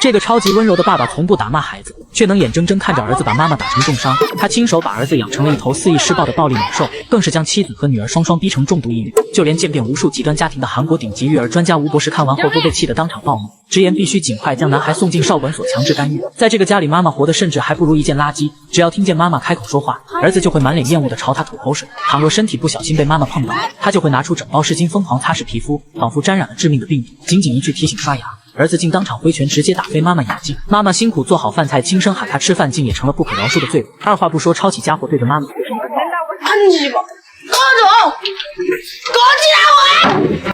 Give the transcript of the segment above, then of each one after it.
這個超級溫柔的爸爸從不打罵孩子，卻能眼睜睜看着兒子把媽媽打成重傷。他親手把兒子養成了一頭肆意施暴的暴力猛獸，更是将妻子和女兒雙双逼成重度抑鬱。就連渐变無数極端家庭的韓国頂级育兒專家吴博士看完後都被气得当场暴怒，直言必須尽快将男孩送进少管所强制干预。在這個家裡，媽媽活得甚至還不如一件垃圾，只要聽見媽媽開口說話，兒子就會滿臉厭惡地朝她吐口水。倘若身體不小心被媽媽碰到，他就會拿出整包濕巾瘋狂擦拭皮膚，仿佛沾染了致命的病毒。僅僅一句提醒刷牙，兒子竟當場揮拳直接打飛媽媽眼鏡。媽媽辛苦做好飯菜，輕聲喊他吃飯，竟也成了不可饒恕的罪惡。二話不說，抄起家伙对着媽媽。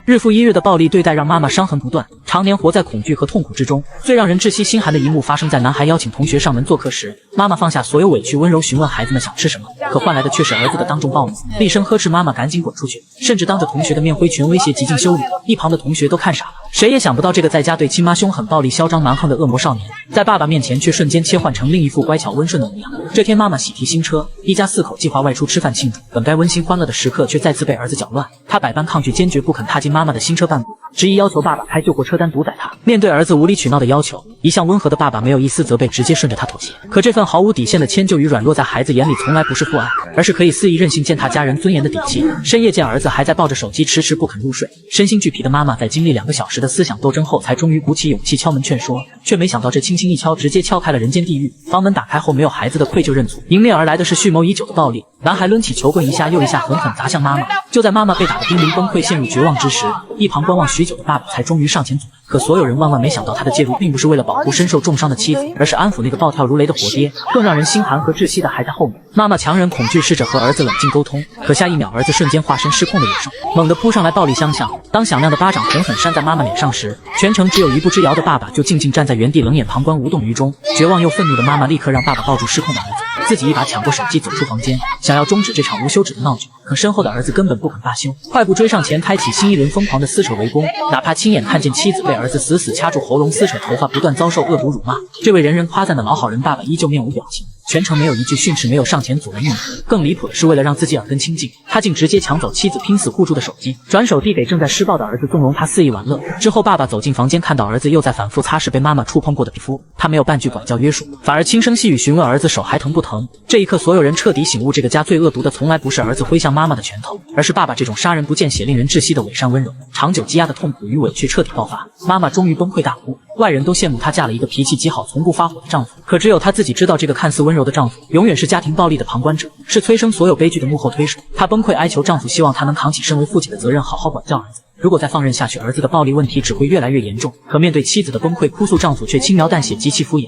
日復一日的暴力对待讓媽媽傷痕不斷，常年活在恐懼和痛苦之中。最讓人窒息心寒的一幕發生在男孩邀請同學上門做客時，媽媽放下所有委屈，溫柔詢問孩子們想吃什麼，可換來的卻是兒子的當眾暴怒，厲聲呵斥媽媽趕緊滾出去，甚至當着同學的面揮拳威脅，極盡羞辱。一旁的同學都看傻了，誰也想不到這個在家對親媽凶狠、暴力、囂張蠻橫的惡魔少年，在爸爸面前卻瞬間切換成另一副乖巧溫順的模樣。這天，媽媽喜提新車，一家4口計劃外出吃飯慶祝，本該溫馨歡樂的時刻卻再次被兒子攪亂。他百般抗拒，堅決不肯踏進媽媽的新車半步，執意要求爸爸開救護車單獨載他。面對兒子無理取鬧的要求，一向溫和的爸爸沒有一絲責備，直接順着他妥協。可這份毫無底線的遷就與軟弱，在孩子眼裡從來不是父愛，而是可以肆意任性踐踏家人尊嚴的底氣。深夜見兒子還在抱着手機遲遲不肯入睡，身心俱疲的媽媽在經歷2個小時的思想鬥爭後，才終於鼓起勇氣敲門勸說，卻沒想到這輕輕一敲，直接敲開了人間地獄。房門打開後，沒有孩子的愧疚認祖，迎面而來的是蓄謀已久的暴力。男孩掄起球棍，一下又一下狠狠砸向媽媽。就在媽媽被打得瀕臨崩溃、陷入絕望之时，一旁觀望許久的爸爸才終於上前阻攔。可所有人萬萬沒想到，他的介入並不是為了保護身受重傷的妻子，而是安撫那個暴跳如雷的活爹。更讓人心寒和窒息的還在後面。媽媽強忍恐懼，試着和兒子冷靜溝通，可下一秒，兒子瞬間化身失控的野獸，猛地撲上來，暴力相向。當響亮的巴掌狠狠扇在媽媽臉上時，全程只有一步之遙的爸爸就靜靜站在原地，冷眼旁觀，無動於衷。絕望又憤怒的媽媽立刻讓爸爸抱住失控的兒子，自己一把搶過手機，走出房間，想要終止這場無休止的鬧劇。可身後的兒子根本不肯罷休，快步追上前，開啟新一輪瘋狂的撕扯圍攻。哪怕親眼看見妻子被兒子死死掐住喉嚨，撕扯頭髮，不斷遭受惡毒辱罵，這位人人誇讚的老好人爸爸依舊面無表情，全程沒有一句訓斥，沒有上前阻攔運動。更離譜的是，為了讓自己耳根清淨，他竟直接搶走妻子拼死護住的手機，轉手遞給正在施暴的兒子，縱容他肆意玩樂。之後爸爸走進房間，看到兒子又在反覆擦拭被媽媽觸碰過的皮膚，他沒有半句管教約束，反而輕聲細語詢問兒子手還疼不疼。這一刻，所有人徹底醒悟，這個家最惡毒的從來不是兒子揮向媽媽的拳頭，而是爸爸這種殺人不見血、令人窒息的偽善溫柔。長久積壓的痛苦與委屈徹底爆發，媽媽終於崩潰大哭。外人都羨慕她嫁了一個脾氣極好、從不發火的丈夫，可只有她自己知道，這個看似溫柔的丈夫永遠是家庭暴力的旁觀者，是催生所有悲劇的幕後推手。她崩潰哀求丈夫，希望他能扛起身為父親的責任，好好管教兒子。如果再放任下去，兒子的暴力問題只會越來越嚴重。可面對妻子的崩潰哭訴，丈夫卻輕描淡寫，極其敷衍。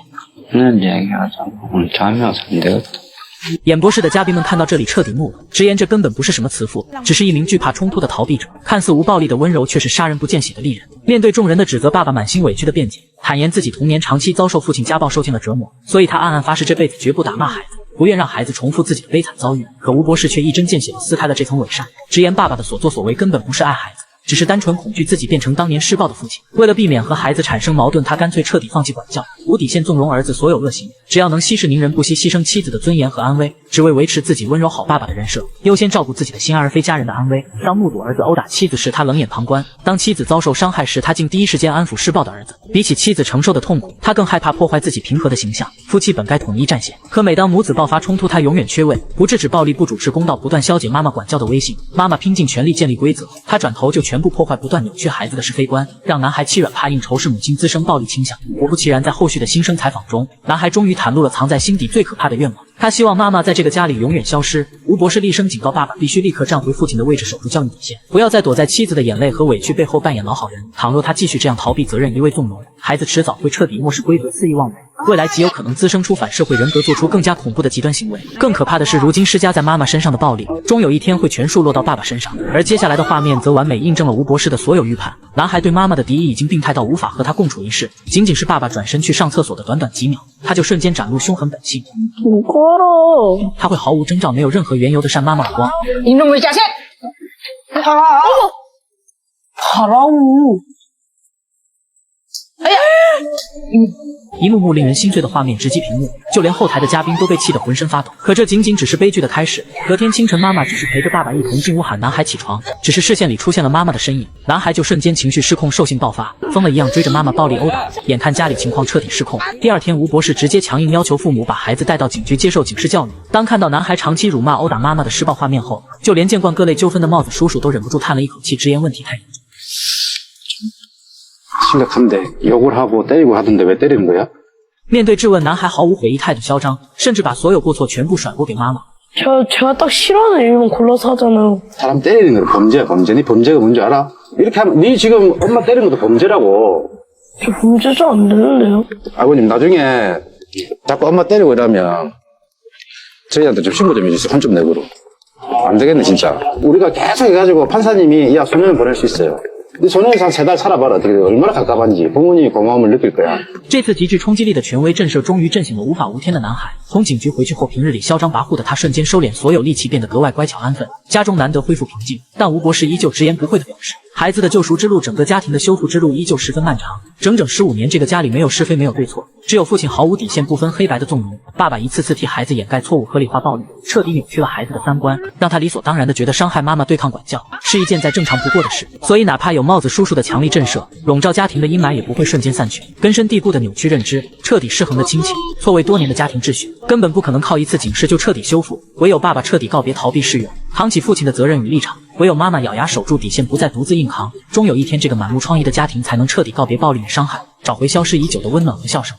演播室的嘉賓們看到這裡徹底怒了，直言這根本不是什麼慈父，只是一名懼怕衝突的逃避者。看似無暴力的溫柔，卻是殺人不見血的利刃。面對眾人的指責，爸爸滿心委屈的辯解，坦言自己童年長期遭受父親家暴，受盡了折磨，所以他暗暗發誓這輩子絕不打罵孩子，不願讓孩子重複自己的悲慘遭遇。可吳博士卻一針見血地撕開了這層偽善，直言爸爸的所作所為根本不是愛孩子，只是單純恐懼自己變成當年施暴的父親。為了避免和孩子產生矛盾，他乾脆徹底放棄管教，無底線縱容兒子所有惡行，只要能息事寧人，不惜犧牲妻子的尊嚴和安危，只為維持自己溫柔好爸爸的人設，優先照顧自己的心愛而非家人的安危。當目睹兒子毆打妻子時，他冷眼旁觀；當妻子遭受傷害時，他竟第一時間安撫施暴的兒子。比起妻子承受的痛苦，他更害怕破壞自己平和的形象。夫妻本該統一戰線，可每當母子爆發衝突，他永遠缺位，不制止暴力，不主持公道，不斷消解媽媽管教的威信。媽媽拼盡全力建立規則，他轉頭就全部破壞，不斷扭曲孩子的是非觀，讓男孩欺軟怕硬，仇視母親，滋生暴力傾向。果不其然，在後續的新生採訪中，男孩終於袒露了藏在心底最可怕的願望，他希望媽媽在這個家裡永遠消失。吳博士厲聲警告爸爸，必須立刻站回父親的位置，守住教育底線，不要再躲在妻子的眼淚和委屈背後扮演老好人。倘若他繼續這樣逃避責任，一味縱容，孩子遲早會徹底漠視規則，肆意妄為，未來極有可能滋生出反社會人格，做出更加恐怖的極端行為。更可怕的是，如今施加在媽媽身上的暴力，終有一天會全數落到爸爸身上。而接下來的畫面則完美印證了吳博士的所有預判。男孩對媽媽的敵意已經病態到無法和他共處一室，僅僅是爸爸轉身去上廁所的短短幾秒，他就瞬間展露凶狠本性。他會毫無徵兆、沒有任何緣由的扇媽媽耳光。이놈의 자식! 하라고. 一幕幕令人心碎的畫面直擊屏幕，就連後台的嘉賓都被氣得渾身發抖。可這僅僅只是悲劇的開始。隔天清晨，媽媽只是陪着爸爸一同進屋喊男孩起床，只是視線裡出現了媽媽的身影，男孩就瞬間情緒失控，獸性爆發，瘋了一樣追着媽媽暴力毆打。眼看家裡情況徹底失控，第二天吳博士直接強硬要求父母把孩子帶到警局接受警示教育。當看到男孩長期辱罵毆打媽媽的施暴畫面後，就連見慣各類糾紛的帽子叔叔都忍不住嘆了一口气，直言問題太嚴重。 심각한데 욕을 하고 때리고 하던데 왜 때리는 거야? 面对质問，男孩毫无悔意，態度囂張，甚至把所有過錯全部甩鍋給媽媽。 제가 딱 싫어하는 이유만 골라서 하잖아요. 사람 때리는 건 범죄야, 범죄. 네 범죄가 뭔지 알아? 이렇게 하면 네 지금 엄마 때리는 것도 범죄라고. 저 범죄자 안 되는데요? 아버님 나중에 자꾸 엄마 때리고 이러면 저희한테 좀 신고 좀 해주세요. 혼 좀 내고로. 안 되겠네 진짜. 우리가 계속 해가지고 판사님이 야 소년 보낼 수 있어요. 네 소년에서 한 3달 살아봐라. 어떻게 얼마나 갑갑한지 부모님이 고마움을 느낄 거야. 這次極具衝擊力的權威震懾終於震醒了無法無天的男孩。從警局回去後，平日裡囂張跋扈的他瞬間收斂所有戾氣，變得格外乖巧安分，家中難得恢復平靜。但吳博士依舊直言不諱地表示，孩子的救贖之路，整個家庭的修復之路依舊十分漫長。整整15年，這個家裡沒有是非，沒有對錯，只有父親毫無底線、不分黑白的縱容。爸爸一次次替孩子掩蓋錯誤，合理化暴力，徹底扭曲了孩子的三觀，讓他理所當然地覺得傷害媽媽、對抗管教是一件再正常不過的事。所以，哪怕有帽子叔叔的強力震懾，籠罩家庭的陰霾也不會瞬間散去。根深蒂固的扭曲認知，徹底失衡的親情，錯位多年的家庭秩序，根本不可能靠一次警示就徹底修復。唯有爸爸徹底告別逃避示弱，扛起父親的責任與立場；唯有媽媽咬牙守住底線，不再獨自硬扛。終有一天，這個滿目瘡痍的家庭才能徹底告別暴力與傷害，找回消失已久的溫暖和笑聲。